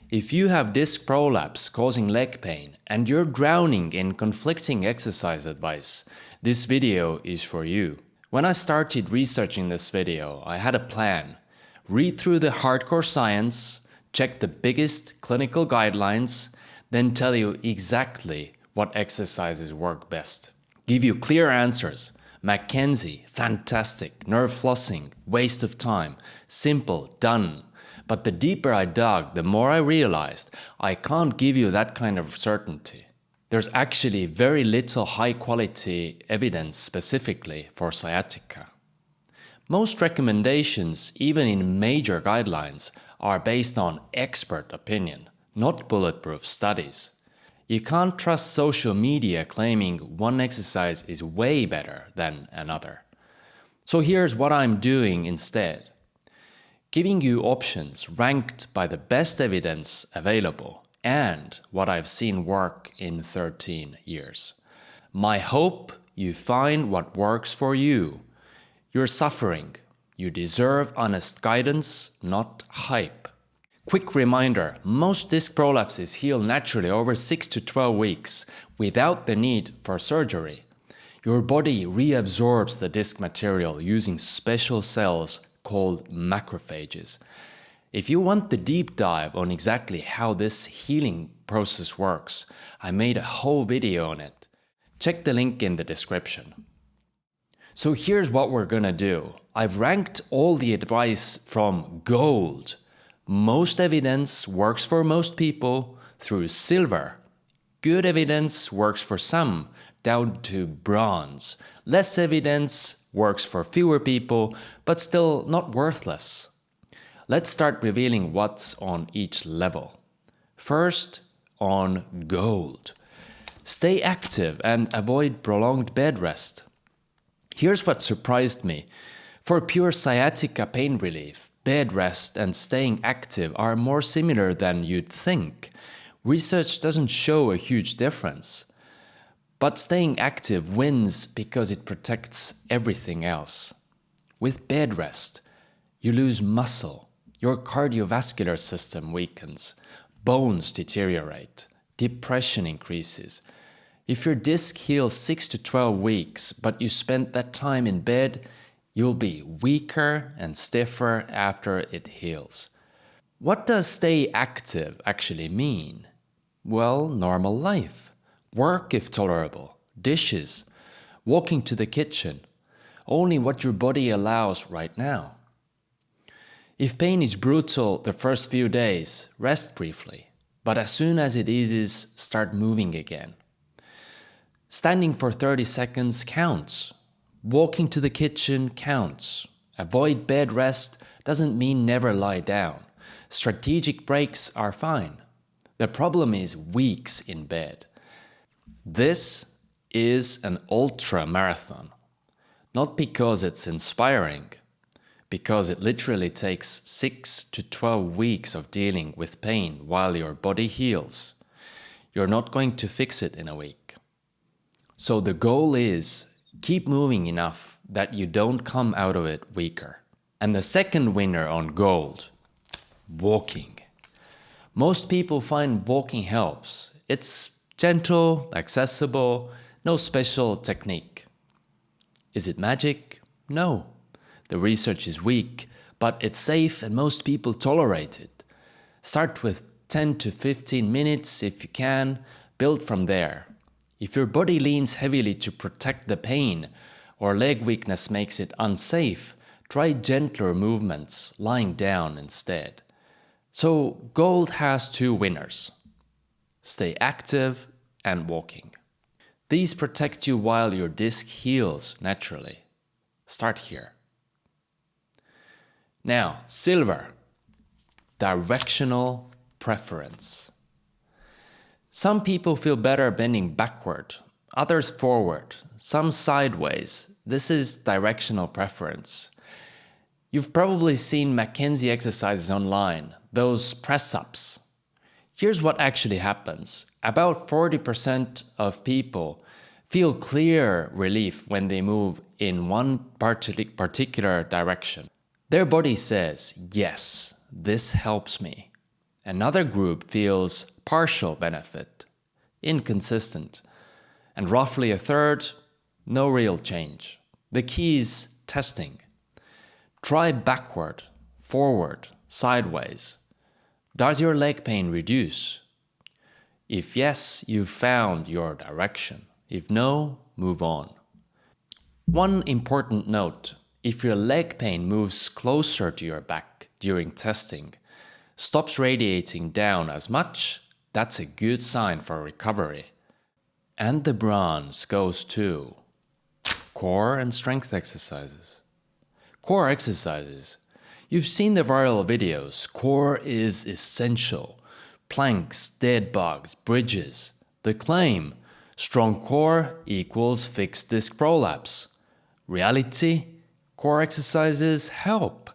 If you have disc prolapse causing leg pain and you're drowning in conflicting exercise advice, this video is for you. When I started researching this video, I had a plan. Read through the hardcore science, check the biggest clinical guidelines, then tell you exactly what exercises work best. Give you clear answers. McKenzie, fantastic. Nerve flossing, waste of time. Simple, done. But the deeper I dug, the more I realized I can't give you that kind of certainty. There's actually very little high-quality evidence specifically for sciatica. Most recommendations, even in major guidelines, are based on expert opinion, not bulletproof studies. You can't trust social media claiming one exercise is way better than another. So here's what I'm doing instead. Giving you options ranked by the best evidence available and what I've seen work in 13 years. My hope you find what works for you. You're suffering. You deserve honest guidance, not hype. Quick reminder, most disc prolapses heal naturally over 6 to 12 weeks without the need for surgery. Your body reabsorbs the disc material using special cells called macrophages. If you want the deep dive on exactly how this healing process works, I made a whole video on it. Check the link in the description. So here's what we're gonna do. I've ranked all the advice from gold. Most evidence works for most people through silver. Good evidence works for some, down to bronze. Less evidence works for fewer people, but still not worthless. Let's start revealing what's on each level. First, on gold. Stay active and avoid prolonged bed rest. Here's what surprised me. For pure sciatica pain relief, bed rest and staying active are more similar than you'd think. Research doesn't show a huge difference. But staying active wins because it protects everything else. With bed rest, you lose muscle, your cardiovascular system weakens, bones deteriorate, depression increases. If your disc heals 6 to 12 weeks, but you spent that time in bed, you'll be weaker and stiffer after it heals. What does stay active actually mean? Well, normal life. Work if tolerable, dishes, walking to the kitchen, only what your body allows right now. If pain is brutal the first few days, rest briefly, but as soon as it eases, start moving again. Standing for 30 seconds counts. Walking to the kitchen counts. Avoid bed rest doesn't mean never lie down. Strategic breaks are fine. The problem is weeks in bed. This is an ultra marathon, not because it's inspiring, because it literally takes 6 to 12 weeks of dealing with pain while your body heals. You're not going to fix it in a week. So the goal is keep moving enough that you don't come out of it weaker. And the second winner on gold, walking. Most people find walking helps. It's gentle, accessible, no special technique. Is it magic? No. The research is weak, but it's safe and most people tolerate it. Start with 10 to 15 minutes if you can, build from there. If your body leans heavily to protect the pain or leg weakness makes it unsafe, try gentler movements, lying down instead. So gold has two winners. Stay active and walking. These protect you while your disc heals naturally. Start here. Now, silver. Directional preference. Some people feel better bending backward, others forward, some sideways. This is directional preference. You've probably seen McKenzie exercises online, those press-ups. Here's what actually happens. About 40% of people feel clear relief when they move in one particular direction. Their body says, yes, this helps me. Another group feels partial benefit, inconsistent, and roughly a third, no real change. The key is testing. Try backward, forward, sideways. Does your leg pain reduce? If yes, you've found your direction. If no, move on. One important note: if your leg pain moves closer to your back during testing, stops radiating down as much, that's a good sign for recovery. And the bronze goes to core and strength exercises. Core exercises. You've seen the viral videos. Core is essential. Planks, dead bugs, bridges. The claim: strong core equals fixed disc prolapse. Reality: core exercises help,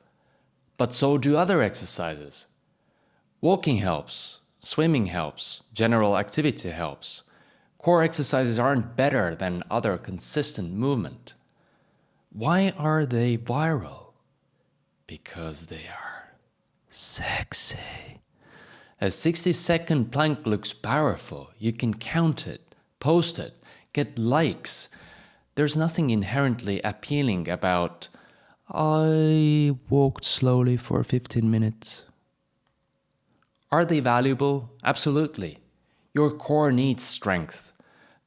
but so do other exercises. Walking helps, swimming helps, general activity helps. Core exercises aren't better than other consistent movement. Why are they viral? Because they are sexy. A 60-second plank looks powerful. You can count it, post it, get likes. There's nothing inherently appealing about, I walked slowly for 15 minutes. Are they valuable? Absolutely. Your core needs strength,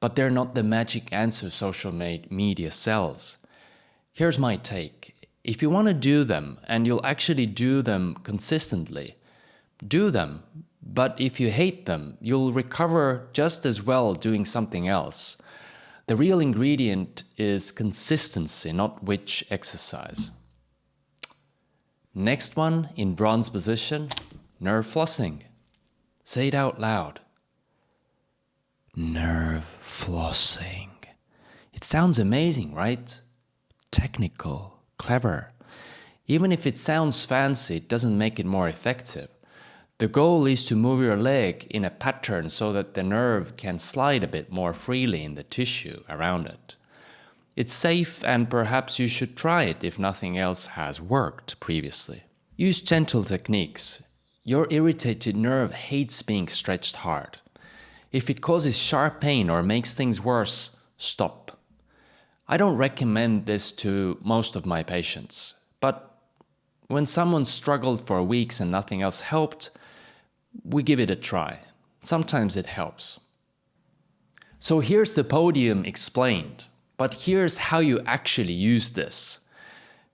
but they're not the magic answer social media sells. Here's my take. If you want to do them, and you'll actually do them consistently, do them. But if you hate them, you'll recover just as well doing something else. The real ingredient is consistency, not which exercise. Next one, in bronze position, nerve flossing. Say it out loud. Nerve flossing. It sounds amazing, right? Technical, clever. Even if it sounds fancy, it doesn't make it more effective. The goal is to move your leg in a pattern so that the nerve can slide a bit more freely in the tissue around it. It's safe, and perhaps you should try it if nothing else has worked previously. Use gentle techniques. Your irritated nerve hates being stretched hard. If it causes sharp pain or makes things worse, stop. I don't recommend this to most of my patients, but when someone struggled for weeks and nothing else helped, we give it a try. Sometimes it helps. So here's the podium explained, but here's how you actually use this.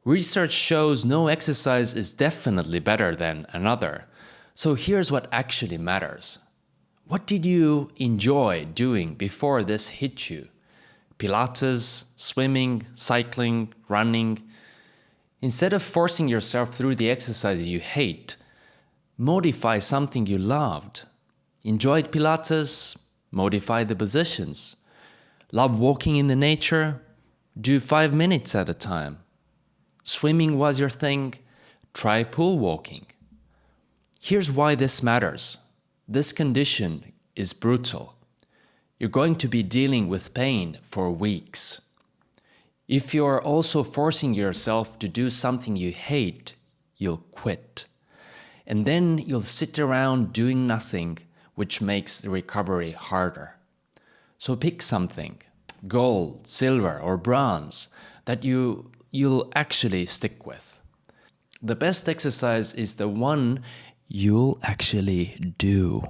Research shows no exercise is definitely better than another. So here's what actually matters. What did you enjoy doing before this hit you? Pilates, swimming, cycling, running. Instead of forcing yourself through the exercises you hate, modify something you loved. Enjoyed Pilates? Modify the positions. Love walking in the nature? Do 5 minutes at a time. Swimming was your thing? Try pool walking. Here's why this matters. This condition is brutal. You're going to be dealing with pain for weeks. If you're also forcing yourself to do something you hate, you'll quit. And then you'll sit around doing nothing, which makes the recovery harder. So pick something, gold, silver, or bronze, that you'll actually stick with. The best exercise is the one you'll actually do.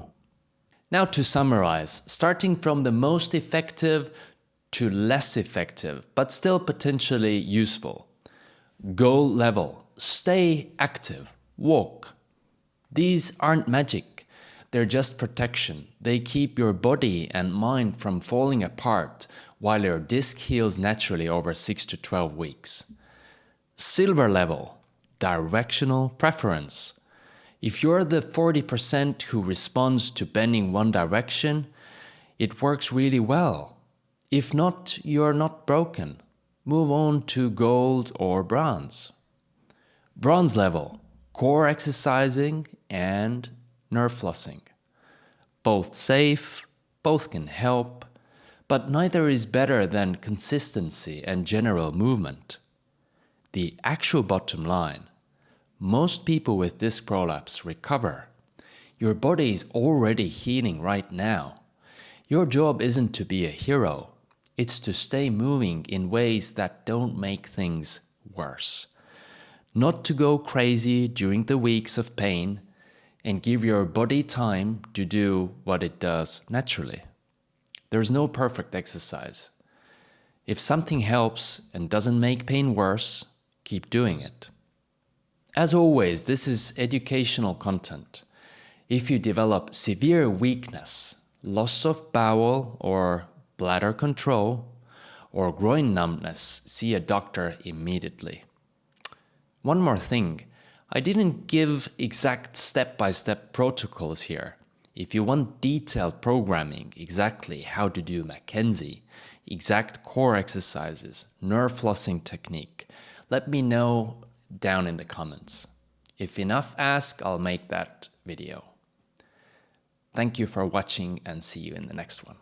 Now to summarize, starting from the most effective to less effective, but still potentially useful. Goal level, stay active, walk. These aren't magic, they're just protection. They keep your body and mind from falling apart while your disc heals naturally over 6 to 12 weeks. Silver level, directional preference. If you're the 40% who responds to bending one direction, it works really well. If not, you're not broken. Move on to gold or bronze. Bronze level, core exercising and nerve flossing. Both safe, both can help, but neither is better than consistency and general movement. The actual bottom line: most people with disc prolapse recover. Your body is already healing right now. Your job isn't to be a hero. It's to stay moving in ways that don't make things worse. Not to go crazy during the weeks of pain and give your body time to do what it does naturally. There's no perfect exercise. If something helps and doesn't make pain worse, keep doing it. As always, this is educational content. If you develop severe weakness, loss of bowel or bladder control, or groin numbness, see a doctor immediately. One more thing, I didn't give exact step-by-step protocols here. If you want detailed programming, exactly how to do McKenzie, exact core exercises, nerve flossing technique, let me know down in the comments. If enough ask, I'll make that video. Thank you for watching and see you in the next one.